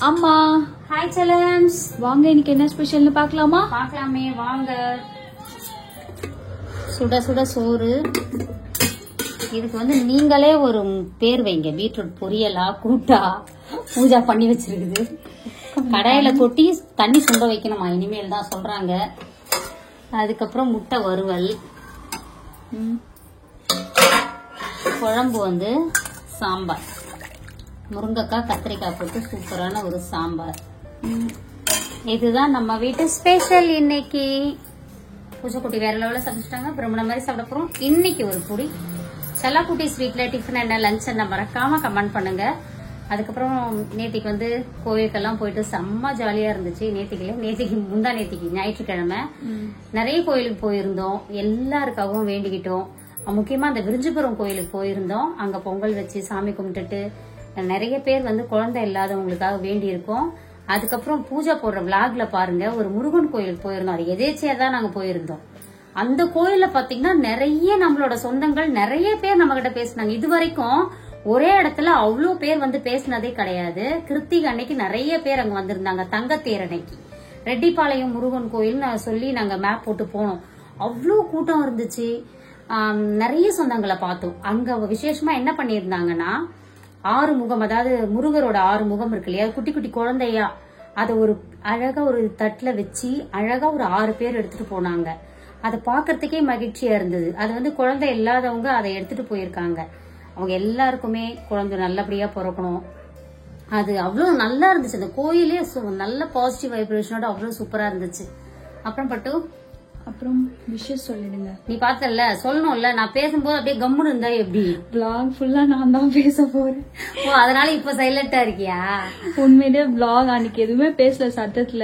அம்மா ஹாய் செலம்ஸ், வாங்க இன்னைக்கு என்ன ஸ்பெஷல்னு பார்க்கலாமா? பார்க்கலாமே வாங்க. சுட சுட சோறு. இதுக்கு வந்து நீங்களே ஒரு பேர் வைங்க. பீட்ரூட் பொரியலா கூட்டா பூஜா பண்ணி வச்சிருக்குது. கடாயில கொட்டி தண்ணி சுண்ட வைக்கணுமா இனிமேல் தான் சொல்றாங்க. அதுக்கப்புறம் முட்டை வறுவல், குழம்பு வந்து சாம்பார், முருங்கைக்காய் கத்திரிக்காய் போட்டு சூப்பரான ஒரு சாம்பார். இதுதான் நம்ம வீட்டு ஸ்பெஷல் இன்னைக்கு. பூஜைக்குட்டி வேற லெவலில் சாப்பிட்டாங்க. அப்புறம் இந்த மாதிரி சாப்பிட போறோம். இன்னைக்கு ஒரு பொடி. செல்லாக்குட்டி ஸ்வீட்ல டிஃபன் என்ன லஞ்ச் என்ன மறக்காம கமெண்ட் பண்ணுங்க. அதுக்கப்புறம் நேத்திக்கு வந்து கோயிலுக்கெல்லாம் போயிட்டு செம்ம ஜாலியா இருந்துச்சு. நேத்திக்கு முந்தா நேத்திக்கு ஞாயிற்றுக்கிழமை நிறைய கோயிலுக்கு போயிருந்தோம். எல்லாருக்காகவும் வேண்டிக்கிட்டோம். முக்கியமா அந்த விருஞ்சிபுரம் கோயிலுக்கு போயிருந்தோம். அங்க பொங்கல் வச்சு சாமி கும்பிட்டுட்டு நிறைய பேர் வந்து குழந்தை இல்லாதவங்களுக்காக வேண்டி இருக்கோம். அதுக்கப்புறம் பூஜை போடுற விளாக்ல பாருங்க, ஒரு முருகன் கோயிலுக்கு போயிருந்தோம். அது எதேச்சியா தான் நாங்க போயிருந்தோம். அந்த கோயில்ல பாத்தீங்கன்னா நிறைய நம்மளோட சொந்தங்கள் நிறைய பேர் நம்ம கிட்ட பேசினாங்க. இது வரைக்கும் ஒரே இடத்துல அவ்வளவு பேர் வந்து பேசினதே கிடையாது. கிருத்திகை அன்னைக்கு நிறைய பேர் அங்க வந்திருந்தாங்க. தங்கத்தேர் அன்னைக்கு ரெட்டிப்பாளையம் முருகன் கோயில்னு சொல்லி நாங்க மேப் போட்டு போனோம். அவ்வளவு கூட்டம் இருந்துச்சு. நிறைய சொந்தங்களை பார்த்தோம். அங்க விசேஷமா என்ன பண்ணிருந்தாங்கன்னா, 6 முகம், அதாவது முருகரோட 6 முகம் இருக்கு இல்லையா, குட்டி குட்டி குழந்தையா அதை ஒரு அழகா ஒரு தட்டுல வச்சு அழகா ஒரு 6 பேர் எடுத்துட்டு போனாங்க. அதை பாக்குறதுக்கே மகிழ்ச்சியா இருந்தது. அது வந்து குழந்தை இல்லாதவங்க அதை எடுத்துட்டு போயிருக்காங்க. அவங்க எல்லாருக்குமே குழந்தை நல்லபடியா பிறக்கணும். அது அவ்வளவு நல்லா இருந்துச்சு. அந்த கோயிலே நல்ல பாசிட்டிவ் வைப்ரேஷனோட அவ்வளவு சூப்பரா இருந்துச்சு. அப்புறம் பட்டு அப்புறம் விஷயம் சொல்லிடுங்க. நீ பார்த்தல சொல்லணும்ல, நான் பேசும்போது அப்படியே கம்முன்னு இருந்தா எப்படி? vlog ஃபுல்லா நான் தான் பேச போறேன். ஓ, அதனால இப்ப சைலண்டா இருக்கியா? உண்மையிலே vlog அன்னைக்கு எதுவுமே பேசல சத்தத்துல.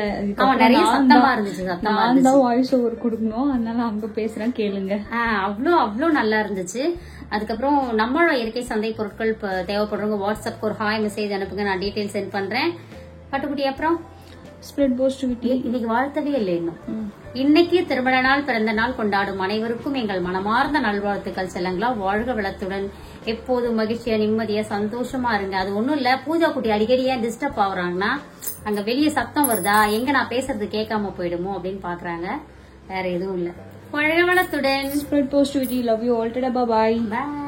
நிறைய சத்தமா இருந்துச்சு. நான் தான் வாய்ஸ் ஓவர் கொடுக்கணும், அதனால அவங்க பேசுறேன் கேளுங்க. அவ்வளோ நல்லா இருந்துச்சு. அதுக்கப்புறம் நம்மளோட இயற்கை சந்தை பொருட்கள் தேவைப்படுறவங்க வாட்ஸ்அப்க்கு ஒரு ஹாய் மெசேஜ் அனுப்புங்க. நான் டீடைல் சென்ட் பண்றேன். பட்டுக்குட்டி அப்புறம் ஸ்ப்ரெட் பாசிட்டிவிட்டி. இன்னைக்கு வாழ்த்தவே இல்லை இன்னும். இன்னைக்கு திருமண நாள் பிறந்த நாள் கொண்டாடும் அனைவருக்கும் எங்கள் மனமார்ந்த நல்வாழ்த்துக்கள். செல்லங்களா, வாழ்க வளத்துடன் எப்போதும் மகிழ்ச்சியா நிம்மதியா சந்தோஷமா இருங்க. அது ஒண்ணும் இல்ல, பூஜா குட்டி அடிக்கடி ஏன் டிஸ்டர்ப் ஆகுறாங்கன்னா, அங்க வெளியே சத்தம் வருதா, எங்க நான் பேசுறது கேட்காம போயிடுமோ அப்படின்னு பாக்குறாங்க. வேற எதுவும் இல்ல. வாழ்க வளத்துடன். Spread positivity. Love you all. Tata, bye. By.